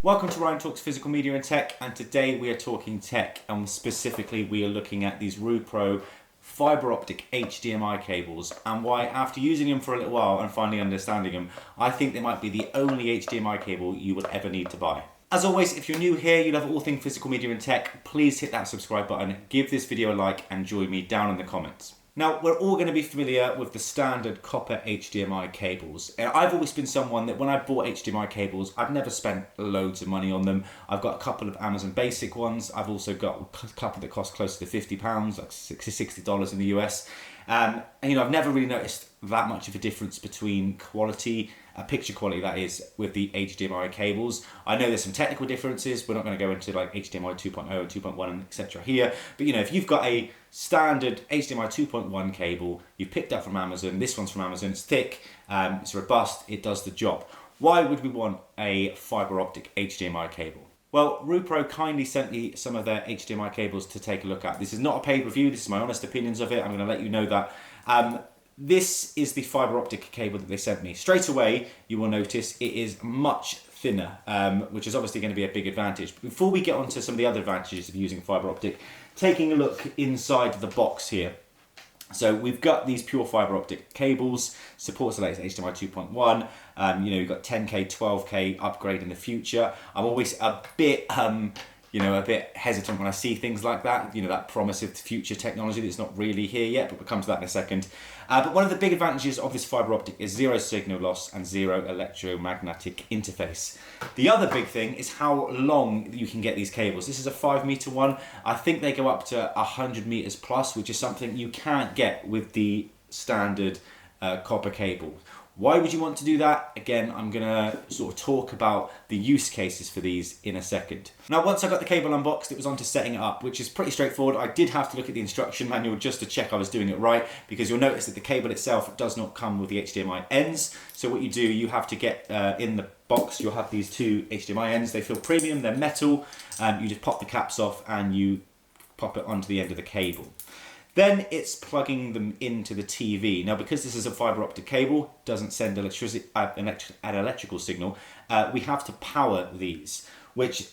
Welcome to Ryan Talks Physical Media and Tech, and today we are talking tech, and specifically we are looking at these RUIPRO Fibre Optic HDMI cables, and why, after using them for a little while and finally understanding them, I think they might be the only HDMI cable you will ever need to buy. As always, if you're new here, you love all things physical media and tech, please hit that subscribe button, give this video a like, and join me down in the comments. Now, we're all going to be familiar with the standard copper HDMI cables. I've always been someone that when I bought HDMI cables, I've never spent loads of money on them. I've got a couple of Amazon basic ones. I've also got a couple that cost close to £50, like $60 in the US. And I've never really noticed that much of a difference between quality, picture quality that is, with the HDMI cables. I know there's some technical differences. We're not going to go into like HDMI 2.0 and 2.1 and etc. here. But if you've got a standard HDMI 2.1 cable you've picked up from Amazon, this one's from Amazon, it's thick, it's robust, it does the job. Why would we want a fibre optic HDMI cable? Well, RUIPRO kindly sent me some of their HDMI cables to take a look at. This is not a paid review, this is my honest opinions of it. I'm going to let you know that. This is the fibre optic cable that they sent me. Straight away, you will notice it is much thinner, which is obviously going to be a big advantage. But before we get on to some of the other advantages of using fibre optic, taking a look inside the box here. So we've got these pure fibre optic cables, supports the latest HDMI 2.1. You've got 10K, 12K upgrade in the future. I'm always a bit, a bit hesitant when I see things like that. That promise of future technology that's not really here yet, but we'll come to that in a second. But one of the big advantages of this fibre optic is zero signal loss and zero electromagnetic interface. The other big thing is how long you can get these cables. This is a 5-meter one. I think they go up to 100 meters plus, which is something you can't get with the standard copper cable. Why would you want to do that? Again, I'm going to sort of talk about the use cases for these in a second. Now, once I got the cable unboxed, it was on to setting it up, which is pretty straightforward. I did have to look at the instruction manual just to check I was doing it right, because you'll notice that the cable itself does not come with the HDMI ends. So what you do, you have to get in the box, you'll have these two HDMI ends. They feel premium, they're metal. You just pop the caps off and you pop it onto the end of the cable. Then it's plugging them into the TV. Now, because this is a fibre optic cable, doesn't send an electrical signal, we have to power these, which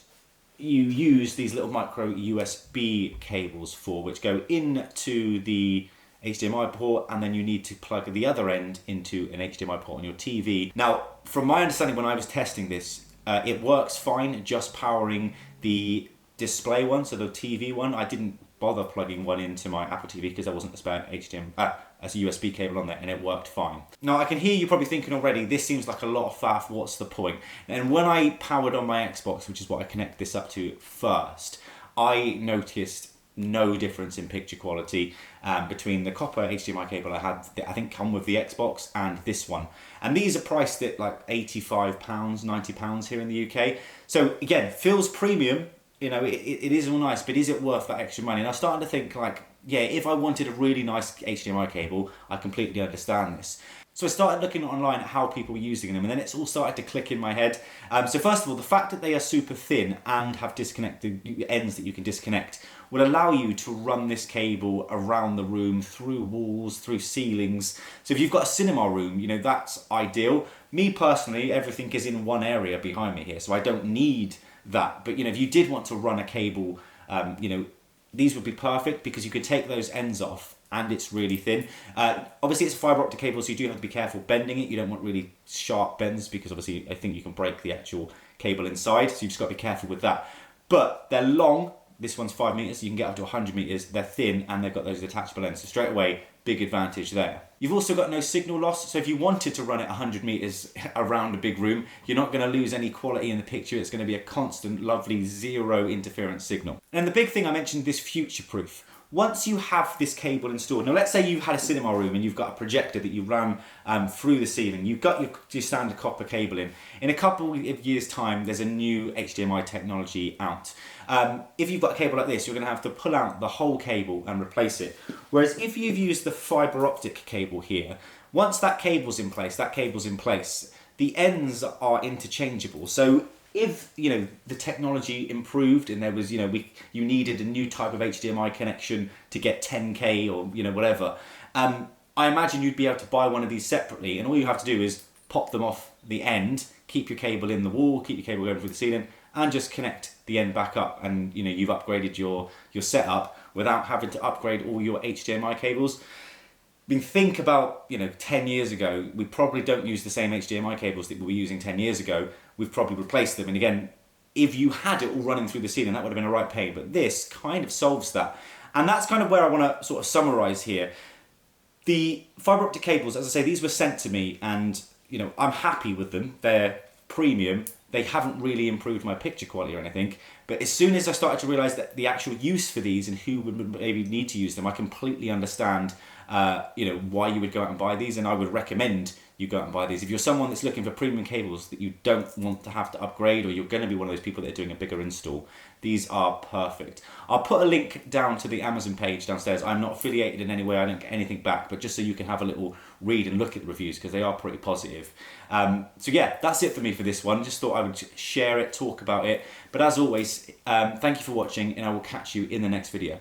you use these little micro USB cables for, which go into the HDMI port, and then you need to plug the other end into an HDMI port on your TV. Now, from my understanding, when I was testing this, it works fine just powering the display one, so the TV one. I didn't bother plugging one into my Apple TV because there wasn't a spare as a USB cable on there, and it worked fine. Now, I can hear you probably thinking already, this seems like a lot of faff, what's the point? And when I powered on my Xbox, which is what I connect this up to first, I noticed no difference in picture quality between the copper HDMI cable I had, that I think come with the Xbox, and this one. And these are priced at like £85, £90 here in the UK. So again, feels premium. It is all nice, but is it worth that extra money? And I started to think, like, yeah, if I wanted a really nice HDMI cable, I completely understand this. So I started looking online at how people were using them, and then it's all started to click in my head. So first of all, the fact that they are super thin and have disconnected ends that you can disconnect will allow you to run this cable around the room, through walls, through ceilings. So if you've got a cinema room, that's ideal. Me personally, everything is in one area behind me here, so I don't need that. But if you did want to run a cable, these would be perfect, because you could take those ends off and it's really thin. Obviously it's a fibre optic cable, so you do have to be careful bending it. You don't want really sharp bends, because obviously I think you can break the actual cable inside, so you've just got to be careful with that. But they're long. This one's 5 meters, so you can get up to 100 meters. They're thin and they've got those detachable ends, so straight away, big advantage there. You've also got no signal loss, so if you wanted to run it 100 meters around a big room, you're not going to lose any quality in the picture. It's going to be a constant, lovely, zero interference signal. And the big thing I mentioned, this future-proof. Once you have this cable installed, now let's say you had a cinema room and you've got a projector that you run through the ceiling, you've got your standard copper cable in a couple of years' time, there's a new HDMI technology out. If you've got a cable like this, you're going to have to pull out the whole cable and replace it. Whereas if you've used the fibre optic cable here, once that cable's in place, the ends are interchangeable. So if the technology improved and there was you needed a new type of HDMI connection to get 10K or whatever, I imagine you'd be able to buy one of these separately, and all you have to do is pop them off the end, keep your cable in the wall, keep your cable going through the ceiling, and just connect the end back up, and you know, you've upgraded your setup without having to upgrade all your HDMI cables. I mean, think about, you know, 10 years ago, we probably don't use the same HDMI cables that we were using 10 years ago. We've probably replaced them. And again, if you had it all running through the ceiling, that would have been a right pain. But this kind of solves that. And that's kind of where I want to sort of summarize here. The fiber optic cables, as I say, these were sent to me, and you know, I'm happy with them. They're premium. They haven't really improved my picture quality or anything. But as soon as I started to realize that the actual use for these and who would maybe need to use them, I completely understand you know, why you would go out and buy these, and I would recommend you go out and buy these. If you're someone that's looking for premium cables that you don't want to have to upgrade, or you're going to be one of those people that are doing a bigger install, these are perfect. I'll put a link down to the Amazon page downstairs. I'm not affiliated in any way, I don't get anything back, but just so you can have a little read and look at the reviews, because they are pretty positive. So yeah, that's it for me for this one. Just thought I would share it, talk about it. But as always, thank you for watching, and I will catch you in the next video.